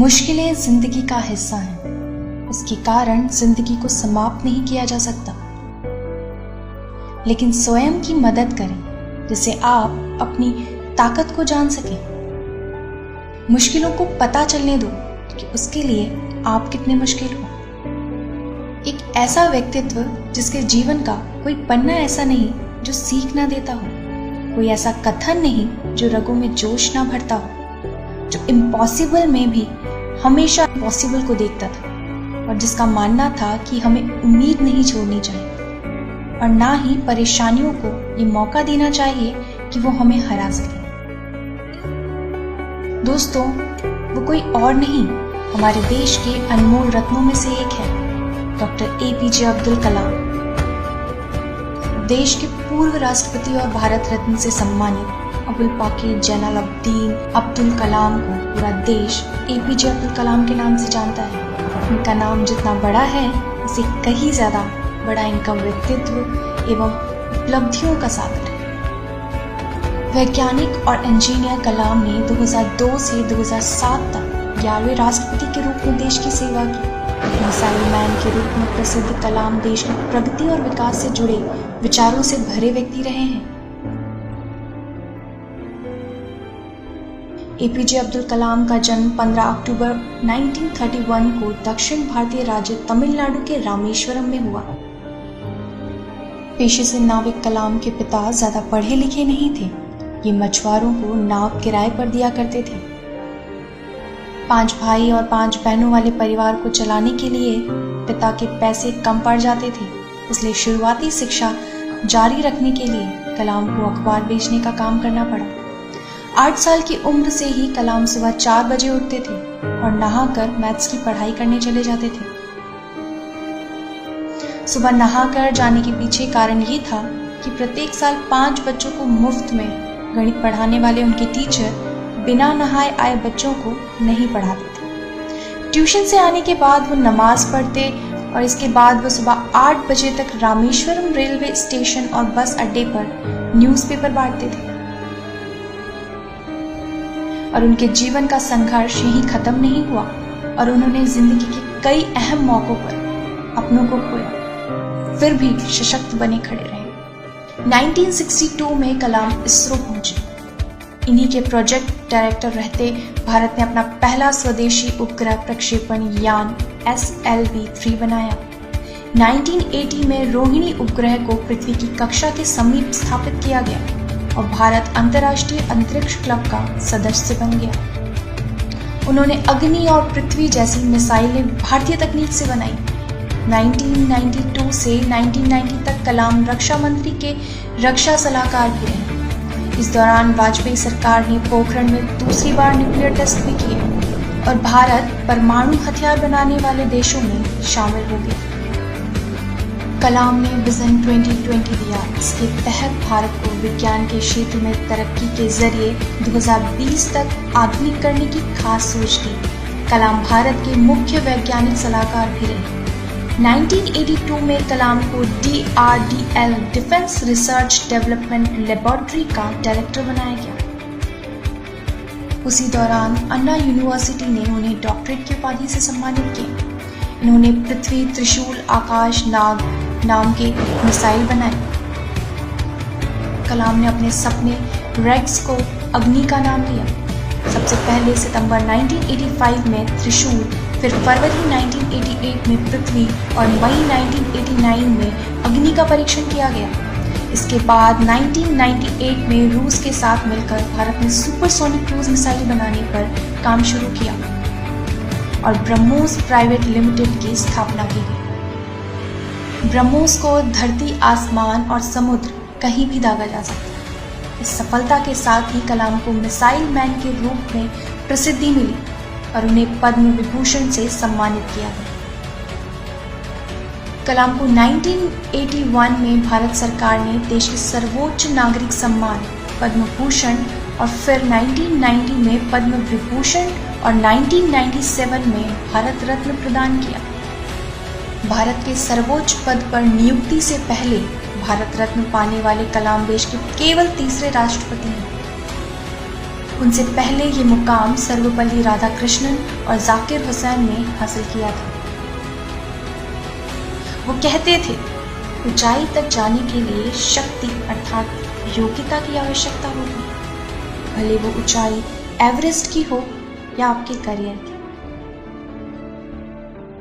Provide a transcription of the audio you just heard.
मुश्किलें जिंदगी का हिस्सा हैं। इसके कारण जिंदगी को समाप्त नहीं किया जा सकता, लेकिन स्वयं की मदद करें जिससे आप अपनी ताकत को जान सकें। मुश्किलों को पता चलने दो कि उसके लिए आप कितने मुश्किल हो। एक ऐसा व्यक्तित्व जिसके जीवन का कोई पन्ना ऐसा नहीं जो सीख ना देता हो, कोई ऐसा कथन नहीं जो रगों में जोश ना भरता हो, जो इम्पॉसिबल में भी हमेशा पॉसिबल को देखता था और जिसका मानना था कि हमें उम्मीद नहीं छोड़नी चाहिए और ना ही परेशानियों को ये मौका देना चाहिए कि वो हमें हरा सके। दोस्तों, वो कोई और नहीं, हमारे देश के अनमोल रत्नों में से एक है, डॉक्टर APJ अब्दुल कलाम। देश के पूर्व राष्ट्रपति और भारत रत्न से सम्मानित अबुल पाकीर जैनुलब्दीन अब्दुल कलाम को पूरा देश APJ अब्दुल कलाम के नाम से जानता है। इनका नाम जितना बड़ा है, उसे कहीं ज्यादा बड़ा इनका व्यक्तित्व एवं उपलब्धियों का सागर है। वैज्ञानिक और इंजीनियर कलाम ने 2002 से 2007 तक 11वें राष्ट्रपति के रूप में देश की सेवा की। मिसाइल मैन के रूप में प्रसिद्ध कलाम देश की प्रगति और विकास से जुड़े विचारों से भरे व्यक्ति रहे हैं। APJ अब्दुल कलाम का जन्म 15 अक्टूबर 1931 को दक्षिण भारतीय राज्य तमिलनाडु के रामेश्वरम में हुआ। पेशे से नाविक कलाम के पिता ज्यादा पढ़े लिखे नहीं थे। ये मछुआरों को नाव किराए पर दिया करते थे। 5 भाई और 5 बहनों वाले परिवार को चलाने के लिए पिता के पैसे कम पड़ जाते थे, इसलिए शुरुआती शिक्षा जारी रखने के लिए कलाम को अखबार बेचने का काम करना पड़ा। 8 साल की उम्र से ही कलाम सुबह 4 बजे उठते थे और नहाकर मैथ्स की पढ़ाई करने चले जाते थे। सुबह नहाकर जाने के पीछे कारण ये था कि प्रत्येक साल 5 बच्चों को मुफ्त में गणित पढ़ाने वाले उनके टीचर बिना नहाए आए बच्चों को नहीं पढ़ाते थे। ट्यूशन से आने के बाद वो नमाज पढ़ते और इसके बाद वो सुबह 8 बजे तक रामेश्वरम रेलवे स्टेशन और बस अड्डे पर न्यूज़पेपर बांटते थे। और उनके जीवन का संघर्ष यहीं खत्म नहीं हुआ और उन्होंने जिंदगी के कई अहम मौकों पर अपनों को खोया, फिर भी सशक्त बने खड़े रहे। 1962 में कलाम इसरो पहुंचे। इन्हीं के प्रोजेक्ट डायरेक्टर रहते भारत ने अपना पहला स्वदेशी उपग्रह प्रक्षेपण यान SLV-3 बनाया। 1980 में रोहिणी उपग्रह को पृथ्वी की कक्षा के समीप स्थापित किया गया और भारत अंतर्राष्ट्रीय अंतरिक्ष क्लब का सदस्य बन गया। उन्होंने अग्नि और पृथ्वी जैसी मिसाइलें भारतीय तकनीक से बनाई। 1992 से 1990 तक कलाम रक्षा मंत्री के रक्षा सलाहकार भी रहे। इस दौरान वाजपेयी सरकार ने पोखरण में दूसरी बार न्यूक्लियर टेस्ट भी किए और भारत परमाणु हथियार बनाने वाले देशों में शामिल हो गया। कलाम ने विजन 2020 दिया। इसके तहत भारत को विज्ञान के क्षेत्र में तरक्की के जरिए 2020 तक आधुनिक करने की खास सोच थी। कलाम भारत के मुख्य वैज्ञानिक सलाहकार भी रहे। 1982 में कलाम को DRDL defence research development laboratory का डायरेक्टर बनाया गया। उसी दौरान अन्ना यूनिवर्सिटी ने उन्हें डॉक्टरेट की उपाधि से सम्मानित किया। इन्होंने पृथ्वी, त्रिशूल, आकाश, नाग नाम के मिसाइल बनाए। कलाम ने अपने सपने रेक्स को अग्नि का नाम दिया। सबसे पहले सितंबर 1985 में त्रिशूल, फिर फरवरी 1988 में पृथ्वी और मई 1989 में अग्नि का परीक्षण किया गया। इसके बाद 1998 में रूस के साथ मिलकर भारत ने सुपरसोनिक क्रूज मिसाइल बनाने पर काम शुरू किया और ब्रह्मोस प्राइवेट लिमिटेड की स्थापना की गई। ब्रह्मोस को धरती, आसमान और समुद्र कहीं भी दागा जा सकता है। इस सफलता के साथ ही कलाम को मिसाइल मैन के रूप में प्रसिद्धि मिली और उन्हें पद्म विभूषण से सम्मानित किया गया। कलाम को 1981 में भारत सरकार ने देश के सर्वोच्च नागरिक सम्मान पद्म भूषण और फिर 1990 में पद्म विभूषण और 1997 में भारत रत्न प्रदान किया। भारत के सर्वोच्च पद पर नियुक्ति से पहले भारत रत्न पाने वाले कलाम देश के केवल तीसरे राष्ट्रपति हैं। उनसे पहले ये मुकाम सर्वपल्ली राधाकृष्णन और जाकिर हुसैन ने हासिल किया था। वो कहते थे, ऊंचाई तक जाने के लिए शक्ति अर्थात योग्यता की आवश्यकता होगी, भले वो ऊंचाई एवरेस्ट की हो या आपके करियर की।